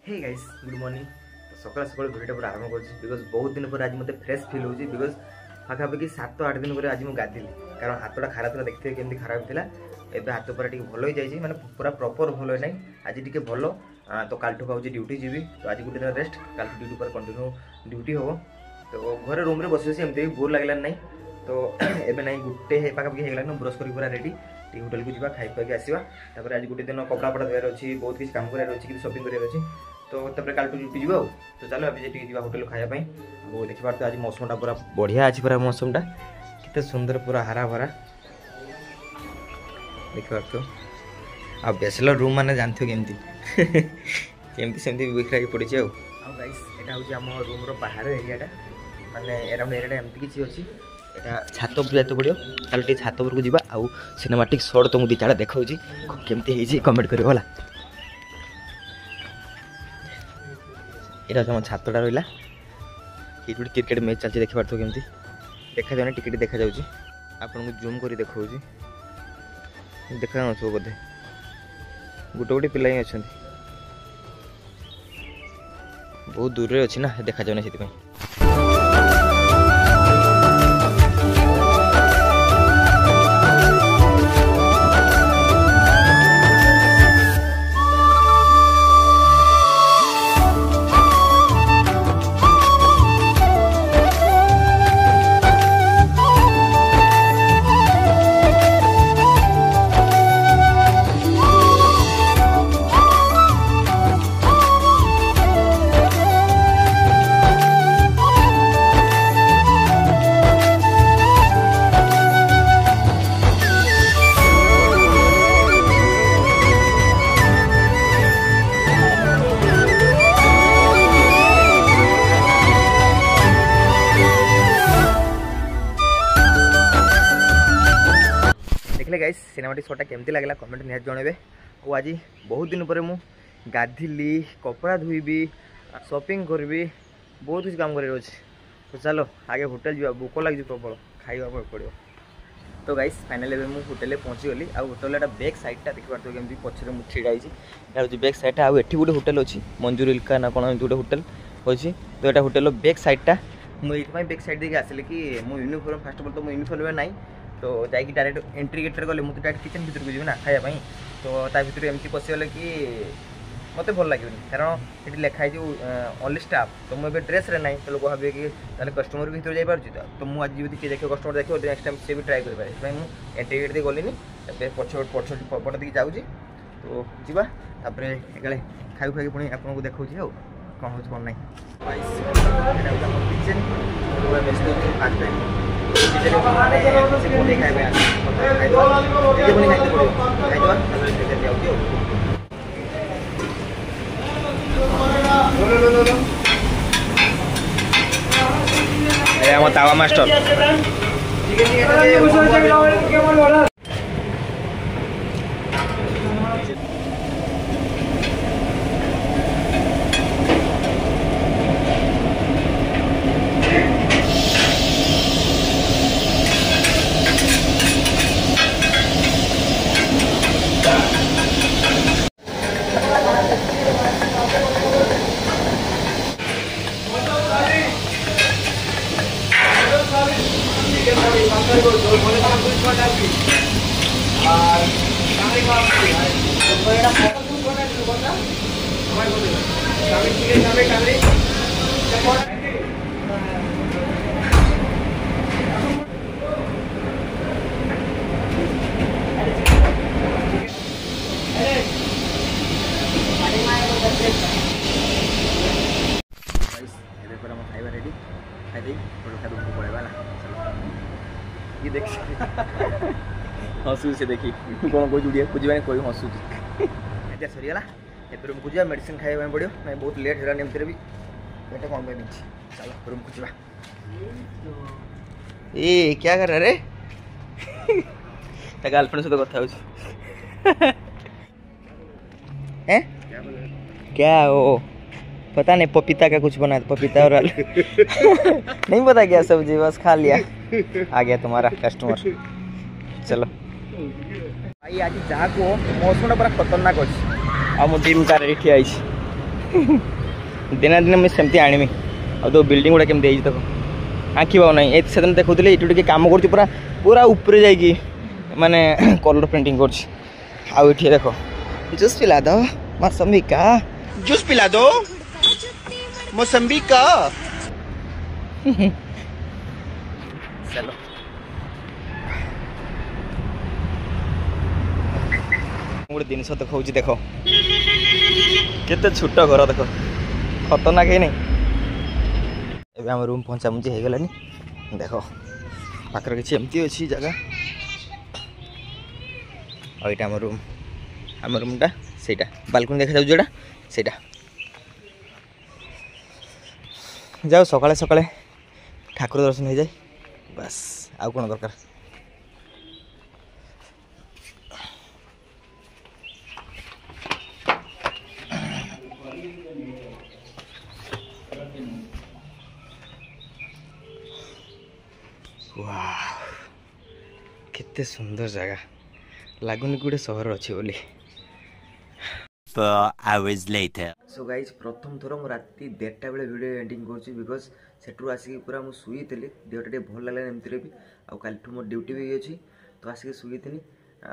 Hey guys good morning. तो सकाल सकाल भिडियो पूरा आरंभ कर बिकज बहुत दिन पर आज मत फ्रेश फिल होची बिकज पाखापाखि 7-8 दिन पर आज मुझे गाधिली कारण हाथटा खराब था देखते केमती खराब था एवं हाथ पूरा टी भल हो जाए मैंने पूरा प्रॉपर भल ना आज टी भल तो कालठू खाऊँ ड्यूटी जी तो आज गोटे दिन रेस्ट काल ड्यूटी पर कंटिन्यू ड्यूटी हम तो घर रूम बस बस एमती बोर लगलान ना तो एवं ना गोटे पाखापाखि होगा ब्रश कर पूरा रेडी टी होटेल को जावा खाई पाई आसवा आज गोटे दिन कपड़ा पड़ा देवार अच्छी बहुत किसी काम करार अच्छी शॉपिंग करार अच्छी तो काल टू ड्यूटी जावा तो चलो अभी जी होटेल खायापी वो देखा तो आज मौसमटा पूरा बढ़िया अच्छी पूरा मौसमटा कितने सुंदर पूरा हरा भरा देखा तो आ बैचलर रूम मैंने जानते केमती केमती सेमती बिखरा पड़ी गाइस यहाँ हूँ आम रूम बाहर एरियाटा माने अराउंड एरियाटा एमती किसी अच्छी यहाँ छात उपर जाते पड़ो चलो छात उपरको जावा आउ सिनेमाटिक शॉट तो मुझे चाड़ा देखा केमती कमेंट कर यहाँ आम छातटा रहा ये गोटे क्रिकेट मैच चलती देखा पार्थ केमती देखा जाए टिकेट देखा जाऊँगी आपन को जूम कर देखा देखा न बोधे गोटे गोटे पिला ही अच्छा बहुत दूर अच्छी ना देखा जाए से गाइस सिनेमाटिक शॉटा केमती लगला कमेंट निहात जनइबे और आज बहुत दिन पर मु गाधिली कपड़ा धोईबी शॉपिंग करबी बहुत कुछ काम कर तो चलो आगे होटेल जा भोक लगे प्रबल खाइबा पड़ो तो गाइस फाइनली मुझे होटेल पहुँची गली आ होटेल बैक साइडटा देखी पार्थ केमती पछरे मु छिड़ा बैक साइडटा आउ एठी गोटे होटेल अच्छी मंजूर इल्का ना कौन गोटे होटेल अच्छी तो यहाँ होटेल बैक साइडटा मुझे बैक साइड देखिए आसिले कि मो यूनिफॉर्म फास्ट ऑफ ऑल तो मो यूनिफॉर्म ना तो जाकि डायरेक्ट एंट्री गेट्रे गले मुझे डायरेक्ट किचन भर को जी ना खायापी तो ता भर एमती पशिगले कि मत भल लगे कारण ये लिखाई जो ओनली स्टाफ तो मुझे ड्रेस रे ना तो लोग भावे कि कस्टमर भी भर जापार तो मुझे आज किए देखे कस्टमर देखो नेक्स्ट टाइम से भी ट्राए करें मुझे एंट्री गेट दे गलिनी पट देखिए जाऊँगी तो जीवा खाई खाई पुणी आपको देखा कौन हो कौन ना किचेन फास्ट टाइम तावा मास्टर ये देख हसू से देखी कौन कोई जुड़िया कुछ कोई हसू एटा सरीगला एपर रूम को जा मेडिसिन खाଇବା पड़ो ना बहुत लेट है एमती भी पेट कौन पे नीचे चलो रूम को जा ए क्या कर रहा रे ता गर्लफ्रेंड से कथा हो हैं क्या ओ पता नहीं पपीता का कुछ बना पपीता और नहीं पता क्या सब्जी बस खा लिया आ गया तुम्हारा कस्टमर चलो भाई आज जहाँ को मौसम पूरा खतरनाक अच्छी आ टीम कार ठिया दिना दिन मुझे सेमती आनमी आ तो बिल्डिंग गुड़ा केमती देख आँखी पाऊ ना से देखुली ये कम कर पूरा पूरा ऊपर जाकि माने कलर पेंटिंग कर देख जूस पिला दो मौसमी का जूस पिला दो मौसम्बी का चलो गोटे जिन देखा देख केते छोट घर देख खतरनाक है नहीं आम रूम पहुँचा मुझे हो गलानी देख पाखर किसी एमती अच्छी जगह और यहाँ आम रूमटा से बालकनी देखा जाऊँ से जाओ सकाले सकाले ठाकुर दर्शन हो जाए बस आउ कौन दरकार केते सुंदर जगह लगुनि गोटे सहर अच्छी बोली सो गाइज प्रथम थर मु राति 1:30 बेले वीडियो एडिटिंग कर बिकज सेठू आसिक पूरा मुझे शुई देहटा भल लगे एमती भी आउ कल मोर ड्यूटी भी अच्छी तो आसिक शुई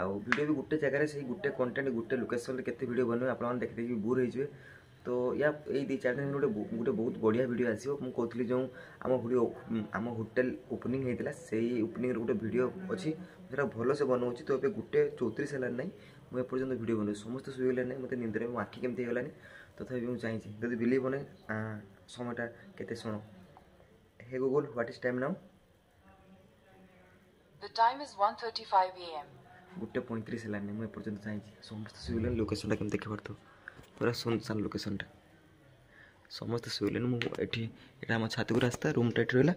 आउ वीडियो भी गोटे जगह से गोटे कंटेंट गोटे लोकेशन केते वीडियो बनवे आप देख देखिए बोर हो तो या ये 2-4 दिन गोटे बहुत बढ़िया वीडियो आसो मुझे कहती जो आम होटेल ओपनिंग होता से ओपनिंग गोटे वीडियो अच्छी जो भल से बनाऊँ तो ये गोटे 34 है ना मुझे एपर्तंत वीडियो बनू समस्त शुईगले ना मतलब निंदे मो आखि केमती होगलानी तथापि मुझे चाहिए जब बिलीव होने समयटा केते शुण हे Google what is time now The time is 1:35 AM. गोटे 35 है मुझे एपर्तंत चाहिए समस्त शुईगले लोकेशन केमती देखी पार्थ पूरा सुनसान लोकेशनटा समस्त शुईले मुझे आम छात को रास्ता रूमटा ये रहा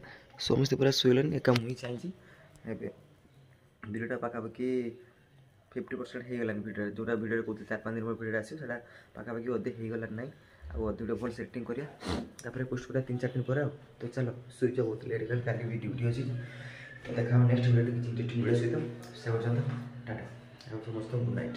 समस्त पूरा शुईले एका मुझे चाहिए वीडियोटा पाखापाखि 50% हो गलानी भिडियो जोटा भिडियो कहते 4-5 दिन भिडियो आसो से पाखापाखि अधे हो गलानी ना आउ अधे भल सेटिंग करा पोस्ट करा 3-4 दिन पर तो चलो सुईच बहुत लेट हो कल भी ड्यूटी अच्छी तो देखा नेक्स्ट वीडियो किसी वीडियो सहित से टाटा समस्त गुड नाइट।